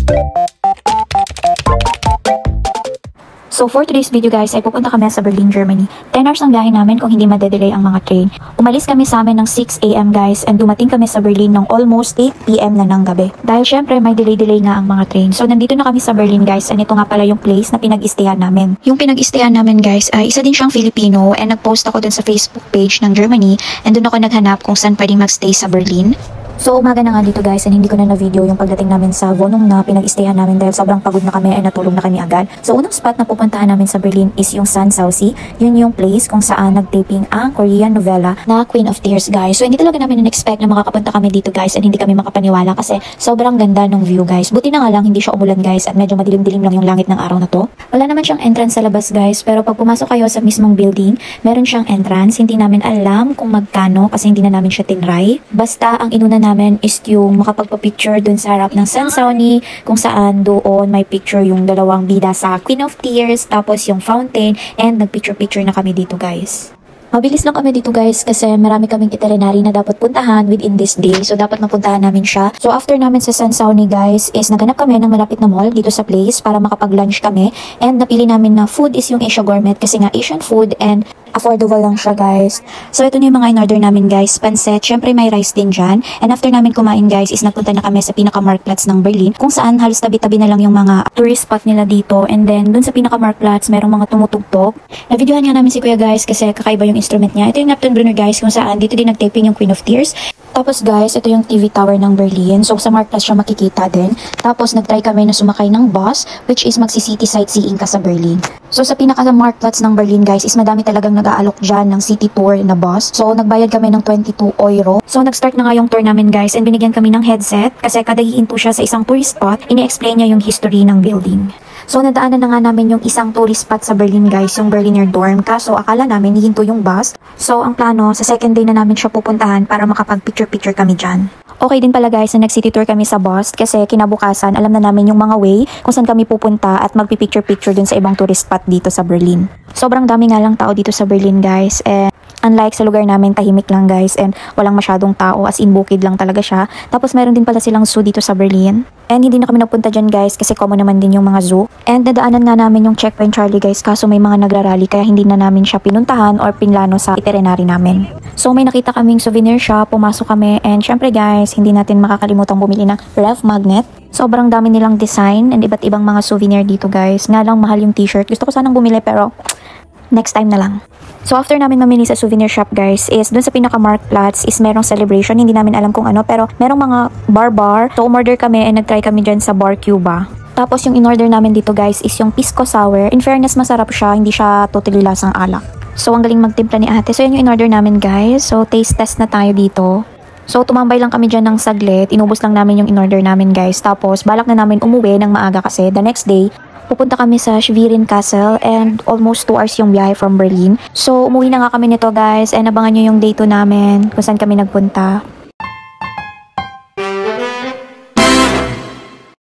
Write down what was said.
So for today's video guys, ay pupunta kami sa Berlin, Germany. 10 hours ang biyahe namin kung hindi madedelay ang mga train. Umalis kami sa amin ng 6 AM guys and dumating kami sa Berlin ng almost 8 PM na ng gabi. Dahil syempre may delay nga ang mga train. So nandito na kami sa Berlin guys and ito nga pala yung place na pinag-istayan namin. Yung pinag-istayan namin guys ay isa din siyang Filipino and nag-post ako dun sa Facebook page ng Germany and dun ako naghanap kung saan pwedeng magstay sa Berlin. So umaga na nga dito guys and hindi ko na na-video yung pagdating namin sa Wohnung na pinag-istayan namin dahil sobrang pagod na kami ay natulog na kami agad. So unang spot na pupuntahan namin sa Berlin is yung Sanssouci. Yun yung place kung saan nag-taping ang Korean novela na Queen of Tears guys. So hindi talaga namin na-expect na makakapunta kami dito guys and hindi kami makapaniwala kasi sobrang ganda ng view guys. Buti na nga lang hindi siya umulan guys at medyo madilim-dilim lang yung langit ng araw na to. Wala naman siyang entrance sa labas guys pero pag pumasok kayo sa mismong building, meron siyang entrance. Hindi namin alam kung magkano kasi hindi na namin siya tinry. Basta ang inuna namin is yung makapagpa-picture dun sa harap ng Sanssouci kung saan doon may picture yung dalawang bida sa Queen of Tears tapos yung fountain and nagpicture-picture na kami dito guys. Mabilis lang kami dito guys kasi marami kaming itinerary na dapat puntahan within this day. So dapat mapuntahan namin siya. So after namin sa Sanssouci guys is naganap kami ng malapit na mall dito sa place para makapag-lunch kami. And napili namin na food is yung Asia Gourmet kasi nga Asian food and affordable lang siya guys. So ito na yung mga in-order namin guys. Pancit, syempre may rice din dyan. And after namin kumain guys is nagpunta na kami sa pinaka-Marktplatz ng Berlin kung saan halos tabi-tabi na lang yung mga tourist spot nila dito. And then dun sa pinaka-Marktplatz merong mga tumutugtog. Na-videohan nga namin si Kuya guys kasi kakaiba yung instrument niya. Ito yung Neptunbrunnen guys kung saan dito din nag-taping yung Queen of Tears. Tapos guys, ito yung TV tower ng Berlin. So sa Marktplatz siya makikita din. Tapos nagtry kami na sumakay ng bus which is magsi-city sightseeing ka sa Berlin. So sa pinaka-Marktplatz ng Berlin guys is madami talagang nag-aalok dyan ng city tour na bus. So nagbayad kami ng 22 euro. So nag-start na nga yung tour namin guys and binigyan kami ng headset kasi kada hihinto siya sa isang tourist spot, ini-explain niya yung history ng building. So nadaanan na nga namin yung isang tourist spot sa Berlin guys, yung Berliner Dorm. Kaso akala namin hihinto yung bus. So ang plano, sa second day na namin siya pupuntahan para makapag-picture-picture kami dyan. Okay din pala guys na nag-city tour kami sa bus kasi kinabukasan alam na namin yung mga way kung saan kami pupunta at magpipicture-picture dun sa ibang tourist spot dito sa Berlin. Sobrang dami nga lang tao dito sa Berlin guys and unlike sa lugar namin tahimik lang guys and walang masyadong tao as in bukid lang talaga siya. Tapos meron din pala silang zoo dito sa Berlin. And hindi na kami nagpunta dyan guys kasi common naman din yung mga zoo. And nadaanan nga namin yung Checkpoint Charlie guys kaso may mga nagrarally kaya hindi na namin siya pinuntahan or pinlano sa itinerary namin. So may nakita kaming souvenir shop, pumasok kami and syempre guys hindi natin makakalimutang bumili ng ref magnet. Sobrang dami nilang design and iba't ibang mga souvenir dito guys. Nga lang mahal yung t-shirt. Gusto ko sanang bumili pero next time na lang. So after namin mamili sa souvenir shop guys is dun sa pinaka-Marktplatz is merong celebration. Hindi namin alam kung ano pero merong mga bar. So umorder kami and nagtry kami dyan sa Bar Cuba. Tapos yung in-order namin dito guys is yung Pisco Sour. In fairness masarap siya, hindi siya totally lasang alak. So ang galing magtimpla ni ate. So yun yung in-order namin guys. So taste test na tayo dito. So tumambay lang kami dyan ng saglit. Inubos lang namin yung in-order namin guys. Tapos balak na namin umuwi ng maaga kasi the next day pupunta kami sa Schwerin Castle and almost 2 hours yung biyahe from Berlin. So umuwi na nga kami nito guys and abangan nyo yung day 2 namin kung saan kami nagpunta.